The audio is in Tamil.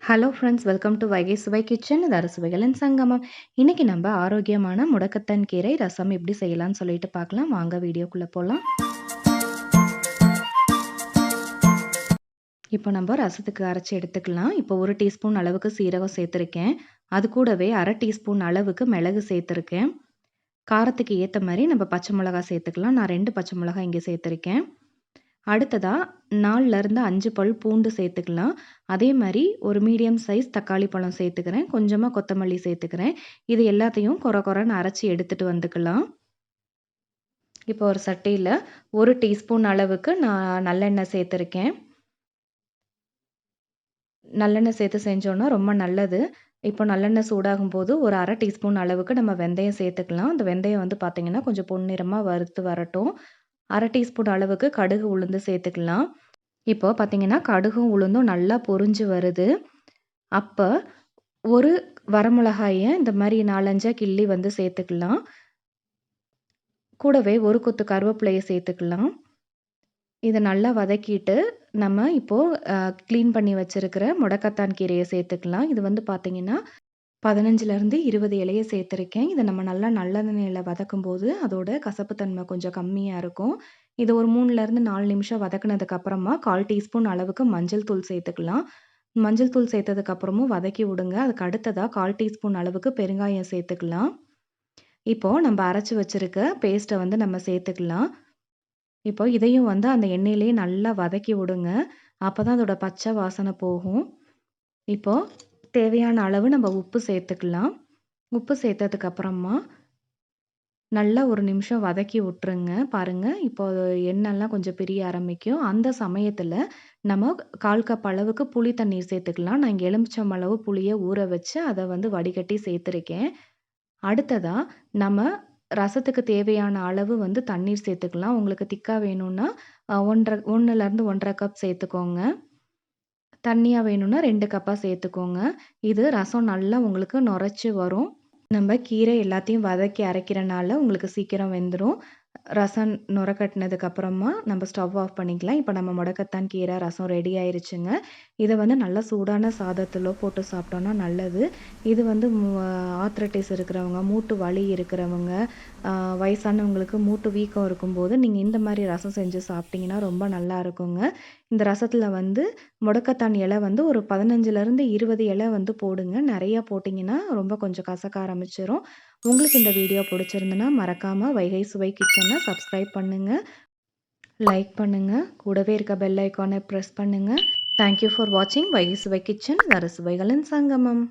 Hello friends, welcome to Vaigai சுவை கிச்சன். இது அறுசுவைகளின் சங்கமம். இன்னைக்கு நம்ம ஆரோக்கியமான முடக்கத்தான் கீரை ரசம் எப்படி செய்யலாம்னு சொல்லிட்டு பார்க்கலாம். வாங்க வீடியோக்குள்ள போலாம். இப்போ நம்ம ரசத்துக்கு அரைச்சி எடுத்துக்கலாம். இப்போ 1 டீஸ்பூன் அளவுக்கு சீரகம் சேர்த்துருக்கேன். அது கூடவே 1/2 டீஸ்பூன் அளவுக்கு மிளகு சேர்த்துருக்கேன். காரத்துக்கு ஏற்ற மாதிரி நம்ம பச்சை மிளகாய் சேர்த்துக்கலாம். நான் 2 பச்சை மிளகாய் இங்கே சேர்த்துருக்கேன். அடுத்ததா 4லேருந்து 5 பல் பூண்டு சேர்த்துக்கலாம். அதே மாதிரி ஒரு மீடியம் சைஸ் தக்காளி பழம் சேர்த்துக்கிறேன். கொஞ்சமா கொத்தமல்லி சேர்த்துக்கிறேன். இது எல்லாத்தையும் கொர கொரன்னு அரைச்சி எடுத்துட்டு வந்துக்கலாம். இப்போ ஒரு சட்டியில 1 டீஸ்பூன் அளவுக்கு நான் நல்லெண்ணெய் சேர்த்துருக்கேன். நல்லெண்ணெய் சேர்த்து செஞ்சோன்னா ரொம்ப நல்லது. இப்போ நல்லெண்ணெய் சூடாகும்போது ஒரு 1/2 டீஸ்பூன் அளவுக்கு நம்ம வெந்தயம் சேர்த்துக்கலாம். அந்த வெந்தயம் வந்து பார்த்தீங்கன்னா, கொஞ்சம் பொன்னிறமா வறுத்து வரட்டும். 1/2 டீஸ்பூன் அளவுக்கு கடுகு, உளுந்து சேர்த்துக்கலாம். இப்போ பார்த்தீங்கன்னா, கடுகும், உளுந்தும் நல்லா பொரிஞ்சு வருது. அப்ப ஒரு வரமிளகாய இந்த மாரி 4, 5 கிள்ளி வந்து சேர்த்துக்கலாம். கூடவே ஒரு கொத்து கருவேப்பிலைய சேர்த்துக்கலாம். இத நல்லா வதக்கிட்டு, நம்ம இப்போ கிளீன் பண்ணி வச்சிருக்கிற முடக்கத்தான் கீரைய சேர்த்துக்கலாம். இது வந்து பார்த்தீங்கன்னா, 15லேருந்து 20 இலைய சேர்த்துருக்கேன். இத நம்ம நல்லா நல்லெண்ணெயில வதக்கும்போது, அதோட கசப்பு தன்மை கொஞ்சம் கம்மியா இருக்கும். இது ஒரு 3லேருந்து 4 நிமிஷம் வதக்குனதுக்கு அப்புறமா 1/4 டீஸ்பூன் அளவுக்கு மஞ்சள் தூள் சேர்த்துக்கலாம். மஞ்சள் தூள் சேர்த்ததுக்கு அப்புறமும் வதக்கி விடுங்க. அதுக்கு அடுத்ததா 1/4 டீஸ்பூன் அளவுக்கு பெருங்காயம் சேர்த்துக்கலாம். இப்போ நம்ம அரைச்சு வச்சிருக்க பேஸ்ட்ட வந்து நம்ம சேர்த்துக்கலாம். இப்போ இதையும் வந்து அந்த எண்ணெயிலேயே நல்லா வதக்கி விடுங்க. அப்பதான் அதோட பச்சை வாசனை போகும். இப்போ தேவையான அளவு நம்ம உப்பு சேர்த்துக்கலாம். உப்பு சேர்த்ததுக்கு அப்புறமா நல்லா ஒரு நிமிஷம் வதக்கி விட்டுருங்க. பாருங்க, இப்போ எண்ணெய்லாம் கொஞ்சம் பிரிய ஆரம்பிக்கும். அந்த சமயத்துல நம்ம 1/4 கப் அளவுக்கு புளி தண்ணீர் சேர்த்துக்கலாம். நான் இங்க எலுமிச்சம் அளவு புளிய ஊற வச்சு அத வந்து வடிகட்டி சேர்த்துருக்கேன். அடுத்ததா நம்ம ரசத்துக்கு தேவையான அளவு வந்து தண்ணீர் சேர்த்துக்கலாம். உங்களுக்கு திக்கா வேணும்னா 1லேருந்து 1 1/2 கப் சேர்த்துக்கோங்க. தண்ணியா வேணும்னா 2 கப்பா சேர்த்துக்கோங்க. இது ரசம் நல்லா உங்களுக்கு நுரைச்சு வரும். நம்ம கீரை எல்லாத்தையும் வதக்கி அரைக்கிறனால உங்களுக்கு சீக்கிரம் வெந்துரும். ரசம் நுர கட்டுனதுக்கு அப்புறமா நம்ம ஸ்டவ் ஆஃப் பண்ணிக்கலாம். இப்போ நம்ம முடக்கத்தான் கீரை ரசம் ரெடி ஆயிருச்சுங்க. இத வந்து நல்லா சூடான சாதத்திலோ போட்டு சாப்பிட்டோம்னா நல்லது. இது வந்து ஆர்த்ரைட்டிஸ் இருக்கிறவங்க, மூட்டு வலி இருக்கிறவங்க, வயசானவங்களுக்கு மூட்டு வீக்கம் இருக்கும்போது நீங்க இந்த மாரி ரசம் செஞ்சு சாப்பிட்டீங்கன்னா ரொம்ப நல்லா இருக்குங்க. இந்த ரசத்தில வந்து முடக்கத்தான் இலை வந்து ஒரு 15லேருந்து 20 இலை வந்து போடுங்க. நெறையா போட்டிங்கன்னா ரொம்ப கொஞ்சம் கசக்க ஆரம்பிச்சுரும். உங்களுக்கு இந்த வீடியோ பிடிச்சிருந்துன்னா மறக்காம வைகை சுவை கிச்சனை சப்ஸ்கிரைப் பண்ணுங்க, லைக் பண்ணுங்க, கூடவே இருக்க பெல் ஐகானை பிரஸ் பண்ணுங்க. தேங்க் யூ ஃபார் வாட்சிங் வைகை சுவை கிச்சன். இது அறுசுவைகளின் சங்கமம்.